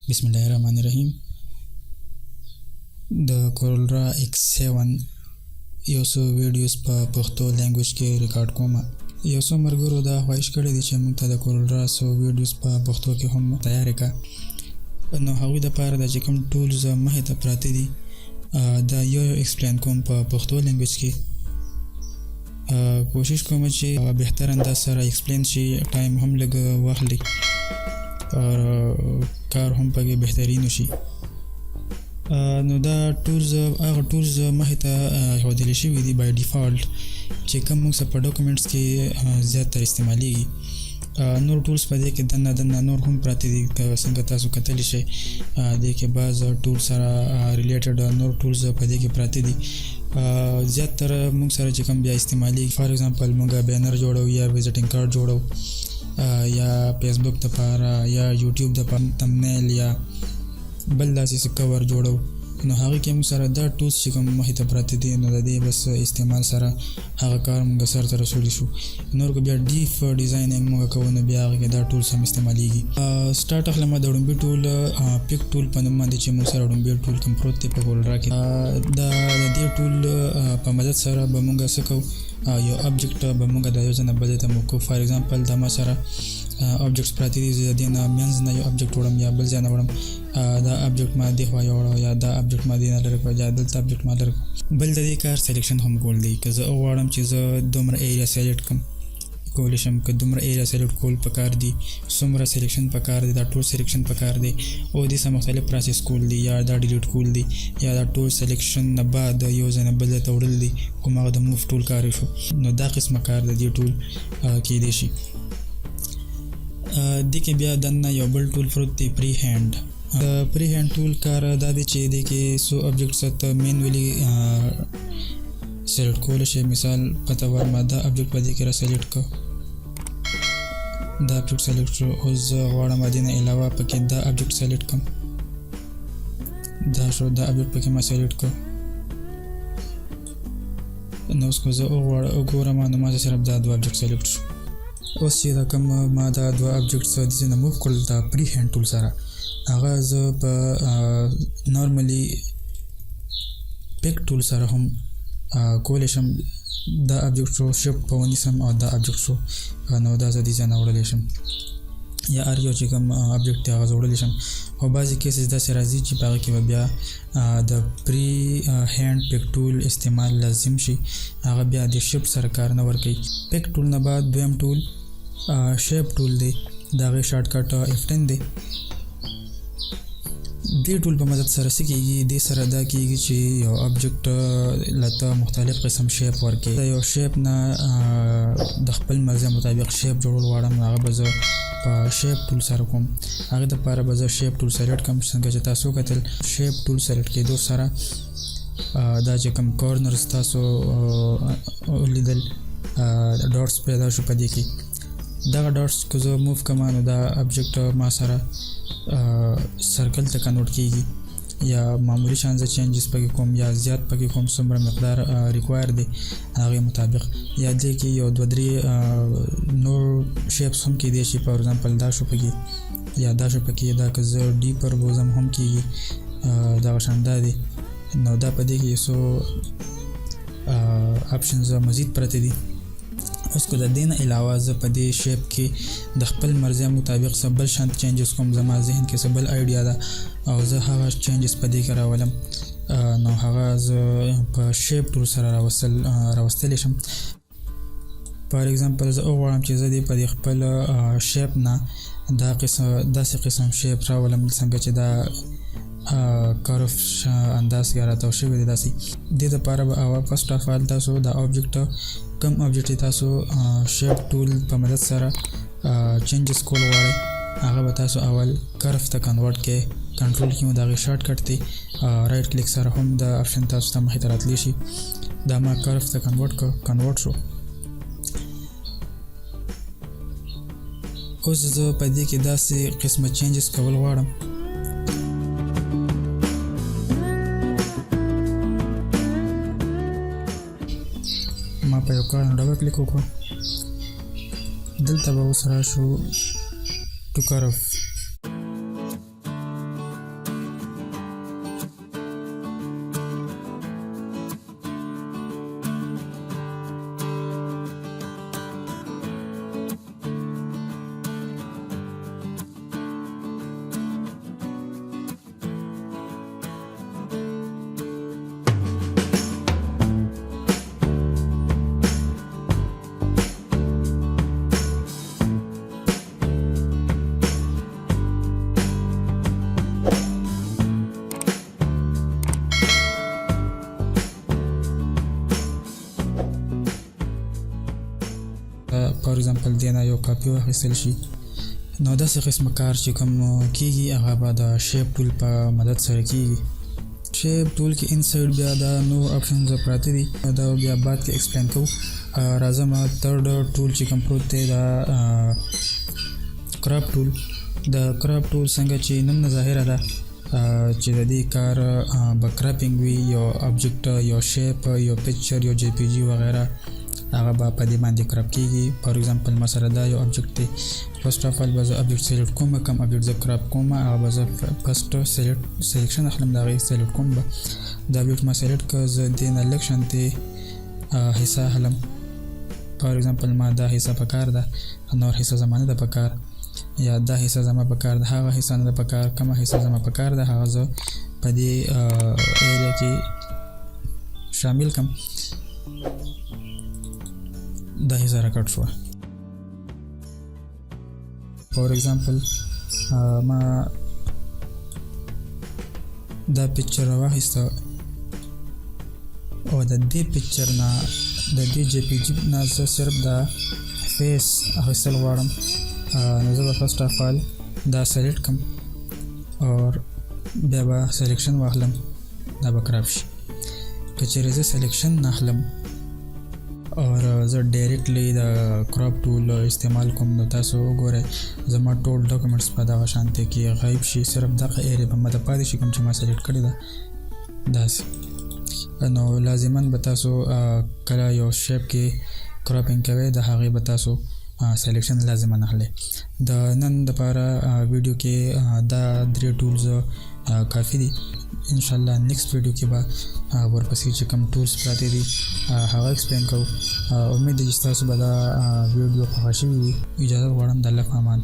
بسم الله الرحمن الرحیم. د کورلډرا X7 یو څو ویډیوز په پښتو لینګویج کې ریکارډ کوم. یو څو مرګرو دا خواهش کړی دی چې موږ ته د کورلډرا څو ویډیوز په پښتو کې هم تیار کړه. نو هغوی د پاره د چې کوم ټولز مخې ته پراته دي دا یو ایکسپلین کوم په پښتو لینګویج کې. کوشش کوم چې بهتر انداز سره ایکسپلین شي، ټایم هم لږ واخلي او کار هم پکې بهترین شي. نو دا ټولز هغه ټولز مخې ته ایښودل شوي دي بای ډیفالت چې کوم موږ په ډاکومنټس کې زیاتره استعمالیږي. نور ټولز په دې کې دننه نور هم پراته دي. څنګه تاسو کتلی شئ دې کې بعض ټول سره ریلیټډ نور ټولز په دې کې پراته دي. زیاتره موږ سره چې کوم بیا استعمالیږي، فار ایگزامپل موږ بینر جوړو یا وزټینګ کارت جوړو یا فیسبوک دپاره یا یوټیوب دپاره تمنیل یا بل داسې څه کور جوړو. نو هغې کې موږ سره دا ټولز چې کوم مخې ته پراته دي نو د دې بس استعمال سره هغه کار موږ سرته رسولی شو. نور که بیا ډیپ ډیزاینینګ موږ کوو نو بیا هغې کې دا ټولز هم استعمالیږي. سټارټ اخلم د وړومبي ټول پیک ټول په نوم باندې چې موږ سره وړومبي ټول کوم پروت دی په کورلډرا کې. د دې ټول په مدد سره به موږ څه کوو، یو ابجیکټ به موږ د یو ځای نه بل ځای ته موو کوو. فار ایگزامپل دا ما سره ابجیکټس پراته دي، زه د دې نه منځ نه یو ابجیکټ وړم یا بل ځای نه وړم. دا ابجیکټ ما دې خوا یوړو یا دا ابجیکټ ما دې نه لرې کړو یا دلته ابجیکټ ما لرې کړو. بل د دې کار سلیکشن هم کول دی. که زه وغواړم چې زه دومره ایریا سلیکټ کړم کولی شم، که دومره ایریا سلیکټ کول پکار دي، څومره سلیکشن پکار دی، دا ټول سلیکشن پکار دی او دې څه مختلف پروسس کول دی یا دا ډیلیټ کول دی یا دا ټول سلیکشن نه بعد یو ځای نه بل ځای ته وړل دی، کوم هغه د موف ټول کار شو. نو دا قسمه کار د دې ټول کیدی شي. دې کې بیا دننه یو بل ټول پروت دی، پری هینډ. د پری هینډ ټول کار دا دی چې دې کې څو ابجیکټس ته مینولی سلیکټ کولی شي. مثال په طور ما دا ابجیکټ په دې کې را سلیکټ کړه، دا ابجیکټ سلیکټ شو. اوس زه غواړم دې نه علاوه پکې دا ابجیکټ سلیکټ کړم، دا شو، دا ابجیکټ پکې ما سلیکټ کړه. نو اوس که زه وګورم نو ما صرف دا دوه ابجیکټ سلیکټ شو. اوس چې دا کوم ما دا دوه ابجیکټس د دې نه موو کړل دا پری هینډ ټول سره، هغه زه په نارملی پیک ټول سره هم کولی شم دا ابجیکټ شو شفټ په ونیسم او دا ابجیکټ شو نو دا زه دې ځای نه وړلی شم یا هر یو چې کوم ابجیکټ دی هغه زه وړلی شم. او بعضې کیسز داسې راځي چې په هغه کې به بیا د پری هینډ پیک ټول استعمال لازم شي، هغه بیا د شفټ سره کار نه ورکوي. پیک ټول نه بعد دویم ټول شیپ ټول دی، د هغې شارټ کټ F10 دی. دې ټول په مدد سره څه کېږي، دې سره دا کېږي چې یو ابجیکټ لته مختلف قسم شیپ ورکوي. د یو شیپ نه د خپل مرضي مطابق شیپ جوړول غواړم، هغه به زه په شیپ ټول سره کوم. هغې دپاره به زه شیپ ټول سلیکټ کړم. څنګه چې تاسو کتل شیپ ټول سلیکټ کېدو سره دا چې کوم کورنرز تاسو لیدل ډاټس پیدا شو په دې کې. دغه ډاټس که زه موف کړم نو دا ابجیکټ ما سره سرکل ته کنورټ کېږي یا معمولی شان زه چینجز پکې کوم یا زیات پکې کوم، څومره مقدار ریکوایر دی هغې مطابق. یا دې کې یو دوه درې نور شیپس هم کېدی شي، فار ایگزامپل دا شو پکې یا دا شو پکې. دا که زه ډیپر بوزم هم کېږي، دغه شان دا دی. نو دا په دې کې څو آپشنز مزید پرته دي. اوس که د دې نه علاوه زه په دې شیپ کې د خپل مرضي مطابق څه بل شانت چینجز کوم، زما ذهن کې څه بل آیډیا ده او زه هغه چینجز په دې کې راولم، نو هغه زه په شیپ ټول سره راوستلی شم. فار ایگزامپل زه وغواړم چې زه دې په دې خپل شیپ نه داسې قسم شیپ راولم څنګه چې دا کارف انداز کې راتاو شوی دی. داسې دې دپاره به فرسټ اف آل تاسو دا ابجیکټ کم ابجیکټ تاسو شیپ ټول په مدد سره چینجز کول غواړئ، هغه به تاسو اول کرف ته کنورټ کې کنټرول کې مو د هغې شارټ کټ دی رایټ کلیک سره هم دا آپشن تاسو ته مخې ته راتلی شي. دا ما کرف ته کنورټ شو. اوس زه په دې کې داسې قسمه چینجز کول غواړم. ما په یو کار ډبل کلیک وکړو، دلته به اوس راشو ټو کرف. اگزامپل دینه یو کاپي واخیستل شي. نو داسې قسمه کار چې کوم کیږي هغه به د شیپ ټول په مدد سره کیږي. شیپ ټول کې انسایډ بیا دا نور آپشنز پراته دي، دا بیا بعد کې ایکسپلین کوو. راځم تھرډ ټول چې کوم پروت دی دا کراپ ټول. د کراپ ټول څنګه چې نوم نه ظاهره ده چې د دې کار به کراپینګ وي، یو آبجیکټ، یو شیپ، یو پکچر، یو جی پی جی وغیره هغه به په دې باندې کراپ کیږي. فار ایگزامپل مثلا دا یو آبجیکټ دی، فرست اف ال به زه آبجیکټ سلیکټ کوم، کوم آبجیکټ زه کراپ کوم هغه به زه فرست سلیکشن اخلم، د هغې سلیکټ کوم. به دا آبجیکټ ما سلیکټ کړ، زه دې نه لږ شانتې حصه اخلم. فار ایگزامپل ما دا حصه پکار ده، نور حصه زما نه ده پکار، یا دا حصه زما پکار ده، هغه حصه نه ده پکار، کومه حصه زما پکار ده هغه زه په دې ایریا کې شامل کم. دا حصه راکټ شوه. فار ایگزامپل ما دا پکچر واخیسته او د دې پکچر نه د دې جی پی جی نه زه صرف دا فیس اخیستل غواړم. نو زه به فرست اف آل دا سلیکټ کم اور بیا به سلیکشن واخلم، دا به کراپ شي. که چیرې زه سلیکشن نه اخلم اور زه ډایرکټلی د کراپ ټول استعمال کوم، نو تاسو وګورئ زما ټول ډاکومنټس په دغه شانتې کې غایب شي، صرف دغه ایریا به ماته پاتې شي کوم چې ما سلیکټ کړې ده داسې. نو لازما به تاسو کله یو شیپ کې کراپینګ کوئ د هغې به تاسو سلیکشن لازما اخلئ. د نن دپاره ویډیو کې دا 3 ټولز کافي دي. انشاءالله نیکسټ ویډیو کې به ورپسې چې کوم ټولز پراته دي هغه ایکسپلین کوو. امید دی چې تاسو به دا ویډیو خوښه شوي وي. اجازه غواړم د الله په امان.